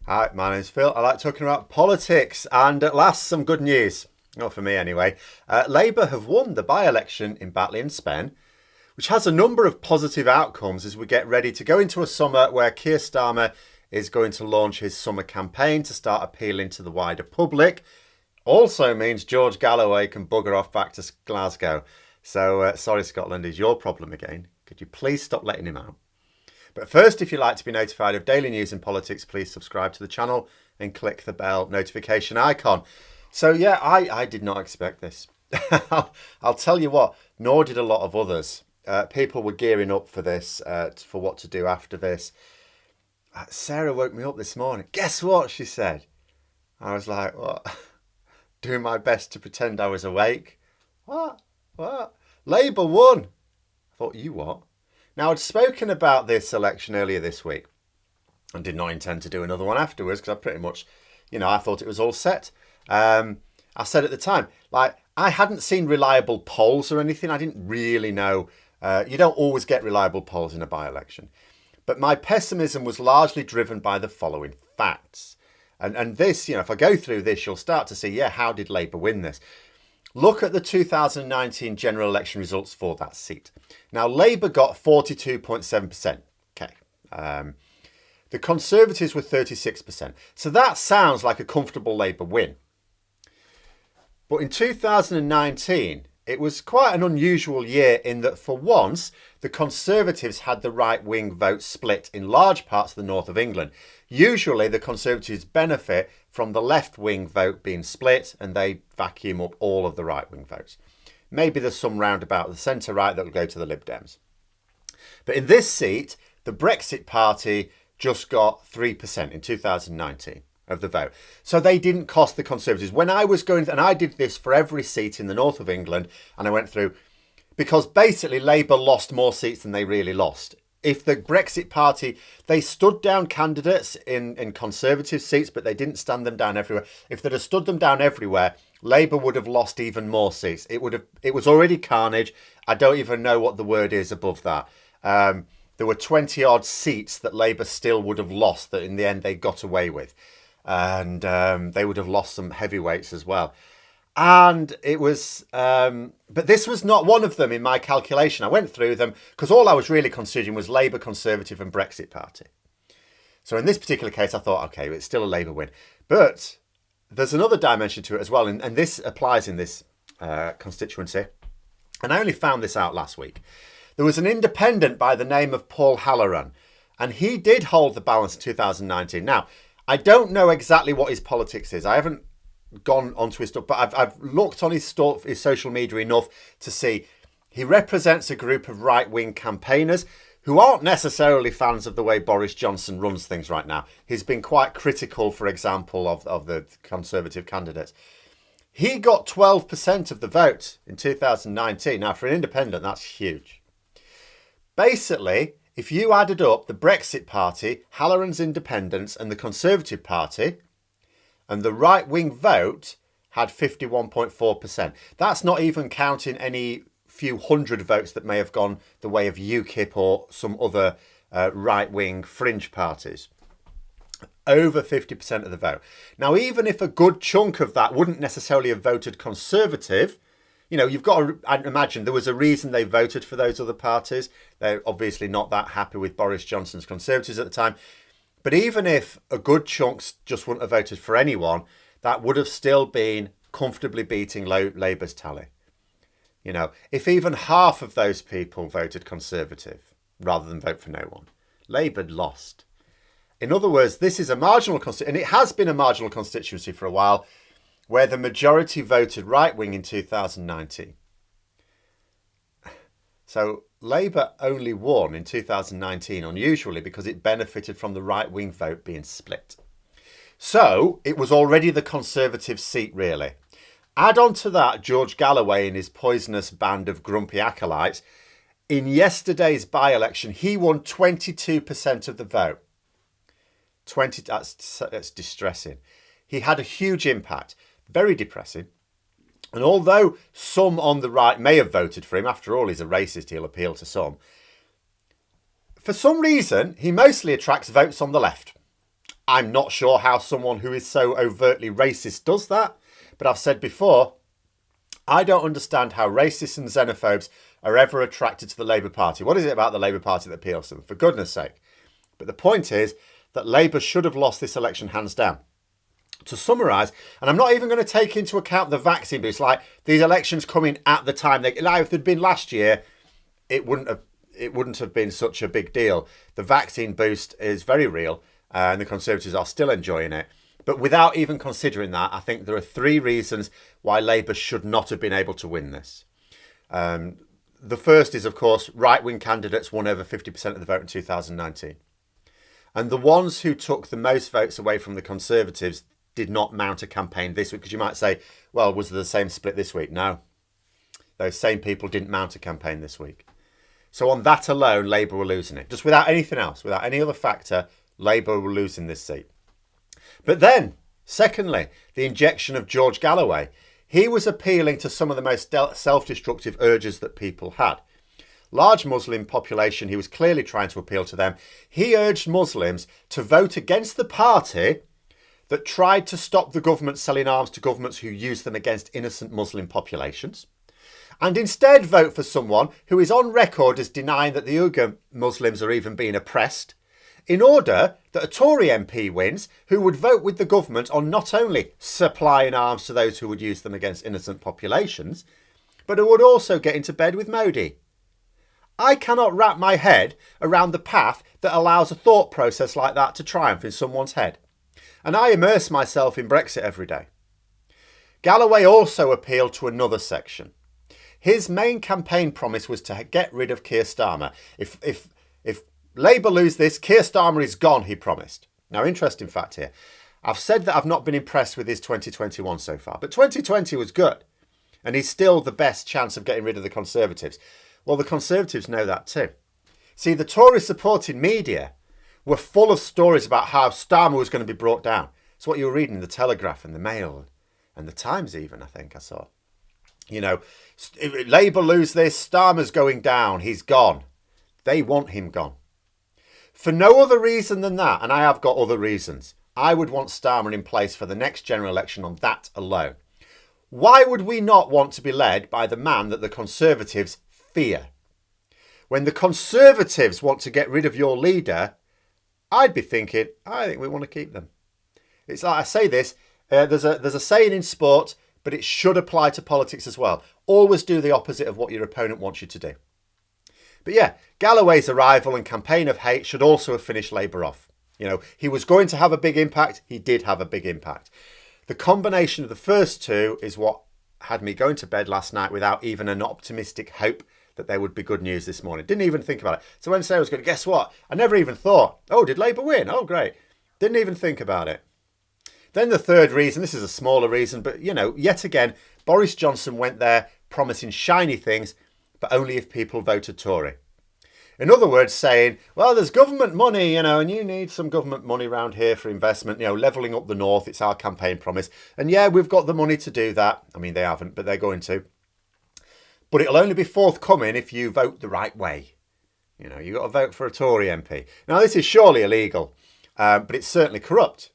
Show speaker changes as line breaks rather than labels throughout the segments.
Hi, my name's Phil. I like talking about politics, and at last, some good news. Not for me, anyway. Labour have won the by-election in Batley and Spen, which has a number of positive outcomes as we get ready to go into a summer where Keir Starmer is going to launch his summer campaign to start appealing to the wider public. Also means George Galloway can bugger off back to Glasgow. So, sorry, Scotland, is your problem again. Could you please stop letting him out? But first, if you'd like to be notified of daily news in politics, please subscribe to the channel and click the bell notification icon. So yeah, I did not expect this. I'll tell you what, nor did a lot of others. People were gearing up for this, for what to do after this. Sarah woke me up this morning. Guess what, she said. I was like, what? Doing my best to pretend I was awake. What? Labour won. I thought, you what? Now, I'd spoken about this election earlier this week and did not intend to do another one afterwards because I pretty much, I thought it was all set. I said at the time, I hadn't seen reliable polls or anything. I didn't really know. You don't always get reliable polls in a by-election. But my pessimism was largely driven by the following facts. And this, if I go through this, you'll start to see, how did Labour win this? Look at the 2019 general election results for that seat. Now, Labour got 42.7%. Okay. The Conservatives were 36%. So that sounds like a comfortable Labour win. But in 2019, it was quite an unusual year in that for once, the Conservatives had the right-wing vote split in large parts of the north of England. Usually, the Conservatives benefit from the left-wing vote being split and they vacuum up all of the right-wing votes. Maybe there's some roundabout the centre-right that will go to the Lib Dems. But in this seat, the Brexit Party just got 3% in 2019 of the vote. So they didn't cost the Conservatives. When I was going, and I did this for every seat in the north of England, and I went through, because basically Labour lost more seats than they really lost. If the Brexit Party, they stood down candidates in Conservative seats, but they didn't stand them down everywhere. If they'd have stood them down everywhere, Labour would have lost even more seats. It was already carnage. I don't even know what the word is above that. There were 20 odd seats that Labour still would have lost that in the end they got away with. And they would have lost some heavyweights as well. And it was, but this was not one of them in my calculation. I went through them because all I was really considering was Labour, Conservative and Brexit Party. So in this particular case, I thought, okay, it's still a Labour win. But there's another dimension to it as well. And this applies in this constituency. And I only found this out last week. There was an independent by the name of Paul Halloran. And he did hold the balance in 2019. Now, I don't know exactly what his politics is. I haven't gone onto his stuff, but I've looked on his stuff, his social media enough to see he represents a group of right-wing campaigners who aren't necessarily fans of the way Boris Johnson runs things right now. He's been quite critical, for example, of the Conservative candidates. He got 12% of the vote in 2019. Now, for an independent, that's huge. Basically, if you added up the Brexit Party, Halloran's independents and the Conservative Party, and the right-wing vote had 51.4%. That's not even counting any few hundred votes that may have gone the way of UKIP or some other right-wing fringe parties. Over 50% of the vote. Now, even if a good chunk of that wouldn't necessarily have voted Conservative, you've got to imagine there was a reason they voted for those other parties. They're obviously not that happy with Boris Johnson's Conservatives at the time. But even if a good chunk just wouldn't have voted for anyone, that would have still been comfortably beating Labour's tally. If even half of those people voted Conservative rather than vote for no one, Labour lost. In other words, this is a marginal constituency, and it has been a marginal constituency for a while, where the majority voted right-wing in 2019. So Labour only won in 2019, unusually, because it benefited from the right-wing vote being split. So it was already the Conservative seat, really. Add on to that George Galloway and his poisonous band of grumpy acolytes. In yesterday's by-election, he won 22% of the vote. That's distressing. He had a huge impact. Very depressing. And although some on the right may have voted for him, after all, he's a racist, he'll appeal to some. For some reason, he mostly attracts votes on the left. I'm not sure how someone who is so overtly racist does that. But I've said before, I don't understand how racists and xenophobes are ever attracted to the Labour Party. What is it about the Labour Party that appeals to them? For goodness sake. But the point is that Labour should have lost this election hands down. To summarise, and I'm not even going to take into account the vaccine boost, like these elections coming at the time, like if they'd been last year, it wouldn't have been such a big deal. The vaccine boost is very real, and the Conservatives are still enjoying it. But without even considering that, I think there are 3 reasons why Labour should not have been able to win this. The first is, of course, right-wing candidates won over 50% of the vote in 2019. And the ones who took the most votes away from the Conservatives did not mount a campaign this week. Because you might say, well, was there the same split this week? No. Those same people didn't mount a campaign this week. So on that alone, Labour were losing it. Just without anything else, without any other factor, Labour were losing this seat. But then, secondly, the injection of George Galloway. He was appealing to some of the most self-destructive urges that people had. Large Muslim population, he was clearly trying to appeal to them. He urged Muslims to vote against the party that tried to stop the government selling arms to governments who use them against innocent Muslim populations, and instead vote for someone who is on record as denying that the Uyghur Muslims are even being oppressed, in order that a Tory MP wins who would vote with the government on not only supplying arms to those who would use them against innocent populations, but who would also get into bed with Modi. I cannot wrap my head around the path that allows a thought process like that to triumph in someone's head. And I immerse myself in Brexit every day. Galloway also appealed to another section. His main campaign promise was to get rid of Keir Starmer. If Labour lose this, Keir Starmer is gone, he promised. Now, interesting fact here. I've said that I've not been impressed with his 2021 so far, but 2020 was good. And he's still the best chance of getting rid of the Conservatives. Well, the Conservatives know that too. See, the Tory-supporting media were full of stories about how Starmer was going to be brought down. It's what you were reading in the Telegraph and the Mail and the Times even, I think I saw. You know, if Labour lose this, Starmer's going down, he's gone. They want him gone. For no other reason than that, and I have got other reasons, I would want Starmer in place for the next general election on that alone. Why would we not want to be led by the man that the Conservatives fear? When the Conservatives want to get rid of your leader, I'd be thinking, I think we want to keep them. It's like I say this, there's a saying in sport, but it should apply to politics as well. Always do the opposite of what your opponent wants you to do. But yeah, Galloway's arrival and campaign of hate should also have finished Labour off. You know, he was going to have a big impact. He did have a big impact. The combination of the first two is what had me going to bed last night without even an optimistic hope that there would be good news this morning. Didn't even think about it. So when Sarah was going, guess what? I never even thought, oh, did Labour win? Oh, great. Didn't even think about it. Then the third reason, this is a smaller reason, but, you know, yet again, Boris Johnson went there promising shiny things, but only if people voted Tory. In other words, saying, well, there's government money, you know, and you need some government money around here for investment, you know, levelling up the north. It's our campaign promise. And yeah, we've got the money to do that. I mean, they haven't, but they're going to. But it'll only be forthcoming if you vote the right way. You know, you've got to vote for a Tory MP. Now, this is surely illegal, but it's certainly corrupt.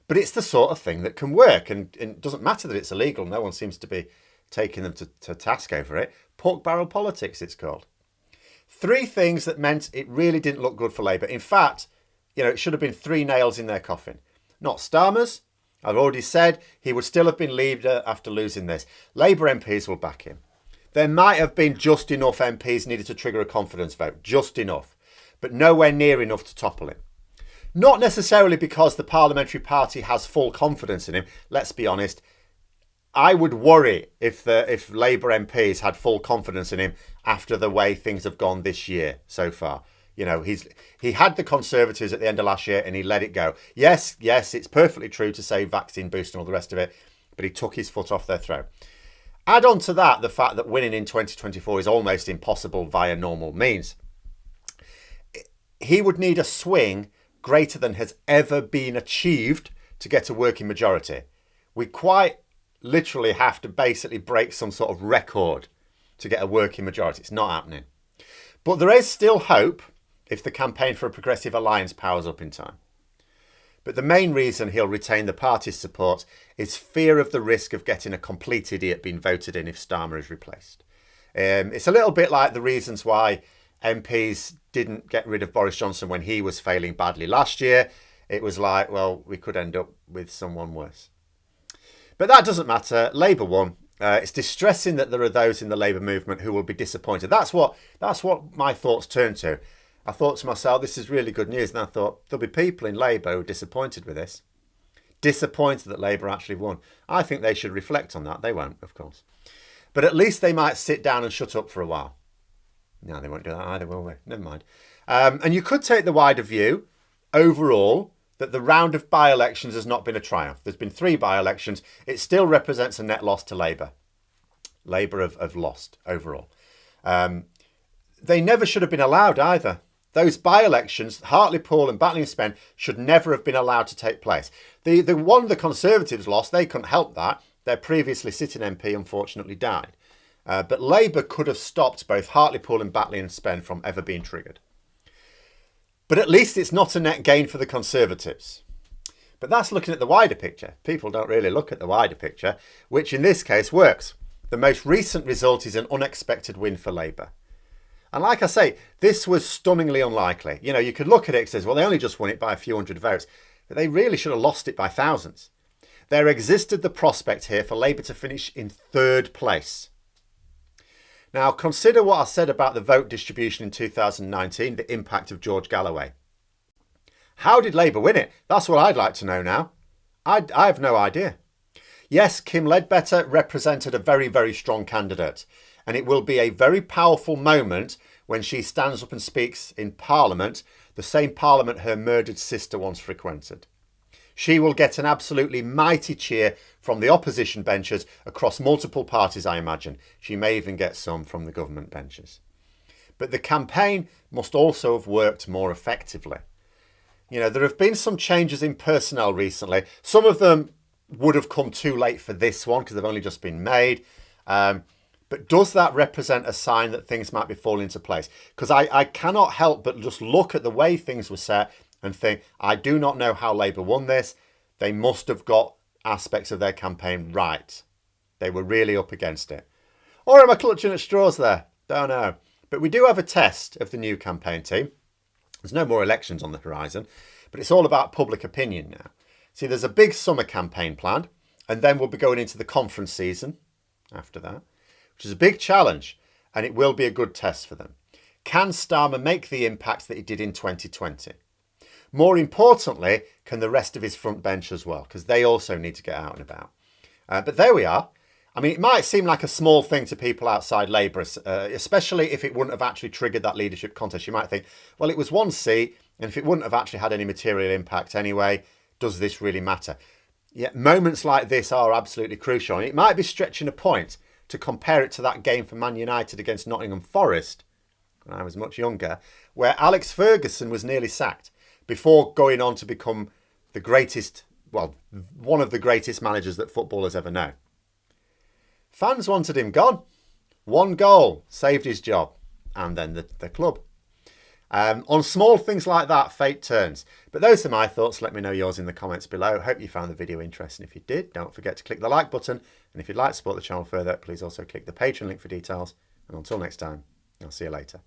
But it's the sort of thing that can work. And it doesn't matter that it's illegal. No one seems to be taking them to task over it. Pork barrel politics, it's called. 3 things that meant it really didn't look good for Labour. In fact, you know, it should have been 3 nails in their coffin. Not Starmer's. I've already said he would still have been leader after losing this. Labour MPs will back him. There might have been just enough MPs needed to trigger a confidence vote. Just enough. But nowhere near enough to topple him. Not necessarily because the parliamentary party has full confidence in him. Let's be honest. I would worry if Labour MPs had full confidence in him after the way things have gone this year so far. You know, he had the Conservatives at the end of last year and he let it go. Yes, it's perfectly true to say vaccine boost and all the rest of it, but he took his foot off their throat. Add on to that the fact that winning in 2024 is almost impossible via normal means. He would need a swing greater than has ever been achieved to get a working majority. We quite literally have to basically break some sort of record to get a working majority. It's not happening. But there is still hope if the campaign for a progressive alliance powers up in time. But the main reason he'll retain the party's support is fear of the risk of getting a complete idiot being voted in if Starmer is replaced. It's a little bit like the reasons why MPs didn't get rid of Boris Johnson when he was failing badly last year. It was like, well, we could end up with someone worse. But that doesn't matter. Labour won. It's distressing that there are those in the Labour movement who will be disappointed. That's what my thoughts turned to. I thought to myself, this is really good news. And I thought, there'll be people in Labour who are disappointed with this. Disappointed that Labour actually won. I think they should reflect on that. They won't, of course. But at least they might sit down and shut up for a while. No, they won't do that either, will they? Never mind. And you could take the wider view, overall, that the round of by-elections has not been a triumph. There's been 3 by-elections. It still represents a net loss to Labour. Labour have lost overall. They never should have been allowed either. Those by-elections, Hartlepool and Batley and Spen, should never have been allowed to take place. The one the Conservatives lost, they couldn't help that. Their previously sitting MP unfortunately died. But Labour could have stopped both Hartlepool and Batley and Spen from ever being triggered. But at least it's not a net gain for the Conservatives. But that's looking at the wider picture. People don't really look at the wider picture, which in this case works. The most recent result is an unexpected win for Labour. And like I say, this was stunningly unlikely. You know, you could look at it and say, well, they only just won it by a few hundred votes. But they really should have lost it by thousands. There existed the prospect here for Labour to finish in 3rd place. Now, consider what I said about the vote distribution in 2019, the impact of George Galloway. How did Labour win it? That's what I'd like to know now. I have no idea. Yes, Kim Leadbeater represented a very, very strong candidate. And it will be a very powerful moment when she stands up and speaks in Parliament, the same Parliament her murdered sister once frequented. She will get an absolutely mighty cheer from the opposition benches across multiple parties, I imagine. She may even get some from the government benches. But the campaign must also have worked more effectively. You know, there have been some changes in personnel recently. Some of them would have come too late for this one because they've only just been made. But does that represent a sign that things might be falling into place? Because I cannot help but just look at the way things were set and think, I do not know how Labour won this. They must have got aspects of their campaign right. They were really up against it. Or am I clutching at straws there? Don't know. But we do have a test of the new campaign team. There's no more elections on the horizon, but it's all about public opinion now. See, there's a big summer campaign planned, and then we'll be going into the conference season after that, which is a big challenge, and it will be a good test for them. Can Starmer make the impact that he did in 2020? More importantly, can the rest of his front bench as well? Because they also need to get out and about. But there we are. I mean, it might seem like a small thing to people outside Labour, especially if it wouldn't have actually triggered that leadership contest. You might think, well, it was 1 seat, and if it wouldn't have actually had any material impact anyway, does this really matter? Yet moments like this are absolutely crucial. And it might be stretching a point to compare it to that game for Man United against Nottingham Forest, when I was much younger, where Alex Ferguson was nearly sacked before going on to become the greatest, well, one of the greatest managers that football has ever known. Fans wanted him gone. 1 goal saved his job, and then the club. On small things like that, fate turns. But those are my thoughts. Let me know yours in the comments below. Hope you found the video interesting. If you did, don't forget to click the like button. And if you'd like to support the channel further, please also click the Patreon link for details. And until next time, I'll see you later.